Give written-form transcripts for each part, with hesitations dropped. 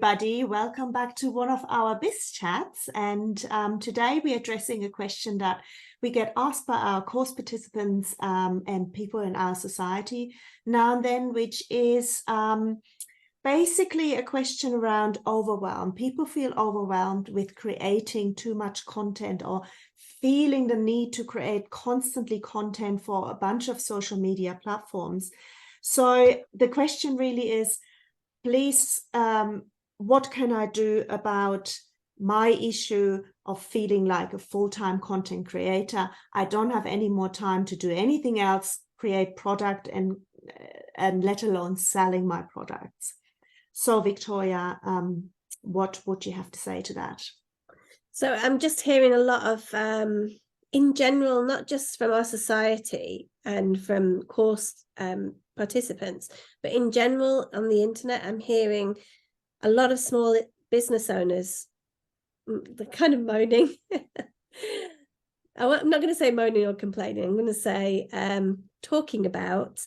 Buddy, welcome back to one of our Biz Chats. And today we're addressing a question that we get asked by our course participants and people in our society now and then, which is basically a question around overwhelm. People feel overwhelmed with creating too much content or feeling the need to create constantly content for a bunch of social media platforms. So the question really is, please, what can I do about my issue of feeling like a full-time content creator? I don't have any more time to do anything else, create product and let alone selling my products. So Victoria, what would you have to say to that? So I'm just hearing a lot of, in general, not just from our society and from course participants, but in general on the internet, I'm hearing a lot of small business owners, they're kind of moaning. I'm not going to say moaning or complaining. I'm going to say talking about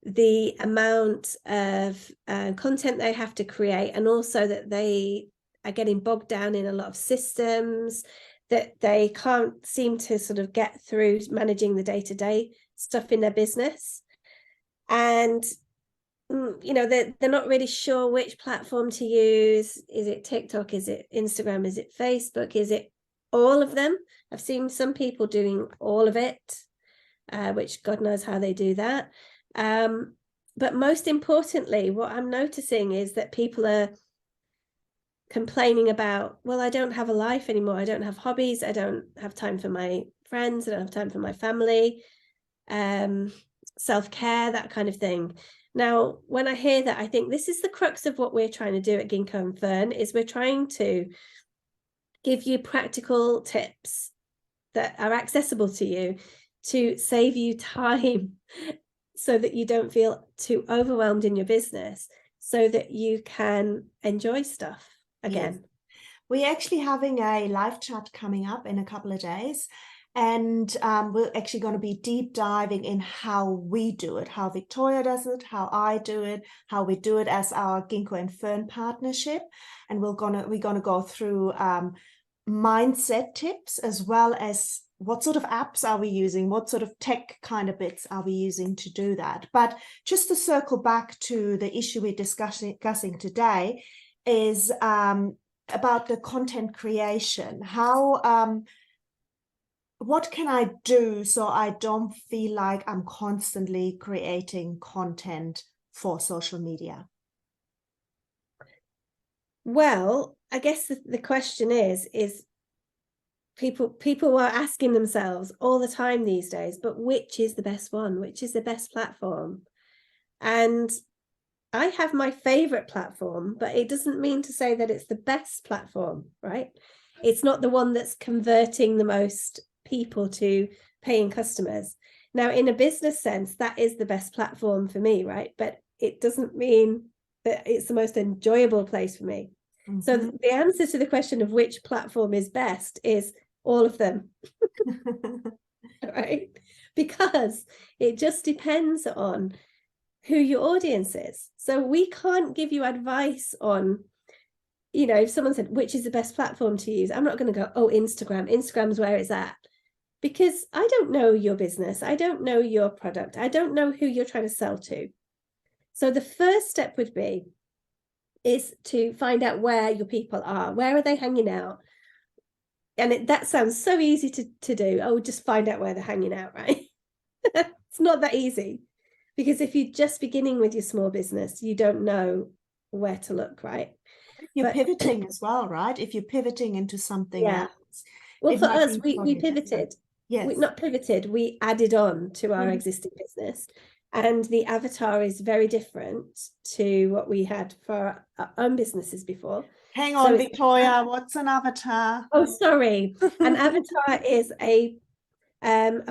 the amount of content they have to create, and also that they are getting bogged down in a lot of systems, that they can't seem to sort of get through managing the day-to-day stuff in their business. And you know, they're not really sure which platform to use. Is it TikTok? Is it Instagram? Is it Facebook? Is it all of them? I've seen some people doing all of it, which God knows how they do that. But most importantly, what I'm noticing is that people are complaining about, well, I don't have a life anymore. I don't have hobbies. I don't have time for my friends. I don't have time for my family, self-care, that kind of thing. Now, when I hear that, I think this is the crux of what we're trying to do at Ginkgo and Fern, is we're trying to give you practical tips that are accessible to you to save you time so that you don't feel too overwhelmed in your business, so that you can enjoy stuff again. Yes. We're actually having a live chat coming up in a couple of days. And we're actually going to be deep diving in how we do it, how Victoria does it, how I do it, how we do it as our Ginkgo and Fern partnership. And we're gonna go through mindset tips, as well as what sort of apps are we using, what sort of tech kind of bits are we using to do that. But just to circle back to the issue we're discussing today is about the content creation. How what can I do so I don't feel like I'm constantly creating content for social media? Well, I guess the question is people are asking themselves all the time these days, but which is the best one? Which is the best platform? And I have my favorite platform, but it doesn't mean to say that it's the best platform, right? It's not the one that's converting the most people to paying customers. Now, in a business sense, that is the best platform for me, right? But it doesn't mean that it's the most enjoyable place for me. Mm-hmm. So the answer to the question of which platform is best is all of them. Right? Because it just depends on who your audience is. So we can't give you advice on, you know, if someone said, which is the best platform to use? I'm not going to go, oh, Instagram's where it's at. Because I don't know your business. I don't know your product. I don't know who you're trying to sell to. So the first step would be is to find out where your people are. Where are they hanging out? And that sounds so easy to do. Oh, just find out where they're hanging out, right? It's not that easy. Because if you're just beginning with your small business, you don't know where to look, right? You're pivoting as well, right? If you're pivoting into something else. Well, for us, we pivoted. Yes. We not pivoted, we added on to our existing business. And the avatar is very different to what we had for our own businesses before. Hang on, Victoria, what's an avatar? Oh, sorry. An avatar is a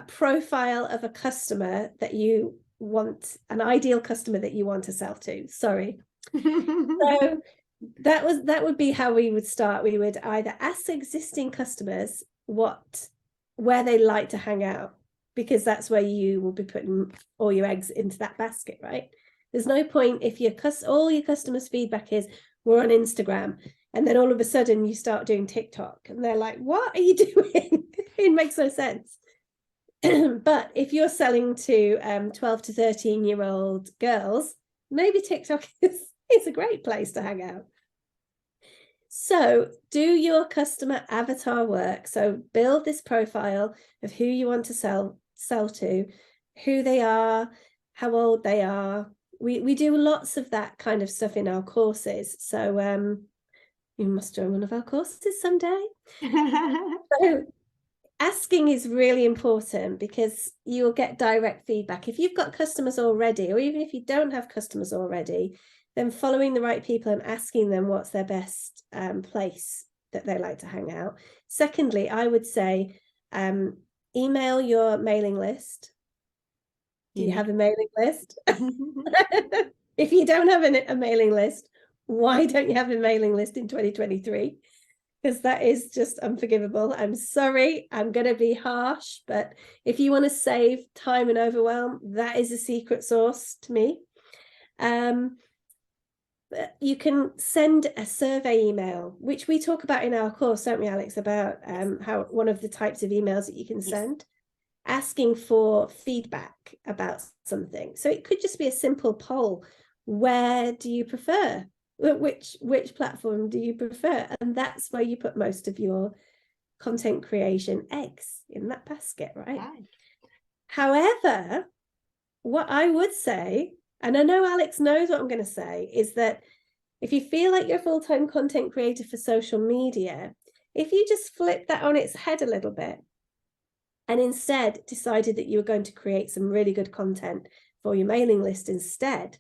profile of a customer that you want, an ideal customer that you want to sell to. Sorry. So that would be how we would start. We would either ask existing customers where they like to hang out, because that's where you will be putting all your eggs into that basket, right? There's no point if all your customers' feedback is, we're on Instagram. And then all of a sudden you start doing TikTok and they're like, what are you doing? It makes no sense. But if you're selling to 12 to 13-year-old girls, maybe TikTok is a great place to hang out. So do your customer avatar work. So build this profile of who you want to sell to, who they are, how old they are. We do lots of that kind of stuff in our courses. So you must join one of our courses someday. So asking is really important because you'll get direct feedback. If you've got customers already, or even if you don't have customers already, then following the right people and asking them what's their best place that they like to hang out. Secondly, I would say email your mailing list. Do you have a mailing list? If you don't have a mailing list, why don't you have a mailing list in 2023? Because that is just unforgivable. I'm sorry, I'm going to be harsh, but if you want to save time and overwhelm, that is a secret sauce to me. You can send a survey email, which we talk about in our course, don't we, Alex, about how one of the types of emails that you can send, asking for feedback about something. So it could just be a simple poll. Where do you prefer? Which platform do you prefer? And that's where you put most of your content creation eggs, in that basket, right? However, what I would say, and I know Alex knows what I'm going to say, is that if you feel like you're a full-time content creator for social media, if you just flip that on its head a little bit and instead decided that you were going to create some really good content for your mailing list instead,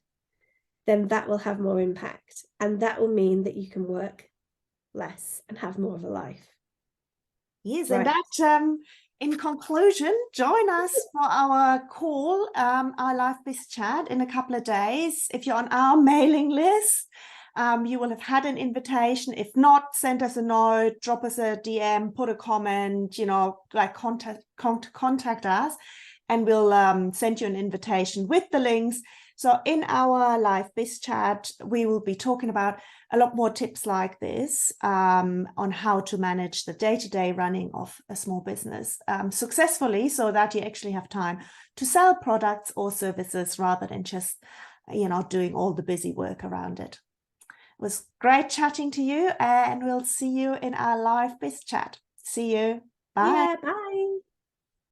then that will have more impact. And that will mean that you can work less and have more of a life. Yes, right. And that, in conclusion, join us for our call, our live biz chat in a couple of days. If you're on our mailing list, you will have had an invitation. If not, send us a note, drop us a DM, put a comment, like contact us, and we'll send you an invitation with the links. So in our live biz chat, we will be talking about a lot more tips like this on how to manage the day-to-day running of a small business successfully, so that you actually have time to sell products or services rather than just, doing all the busy work around it. It was great chatting to you, and we'll see you in our live biz chat. See you. Bye. Yeah, bye.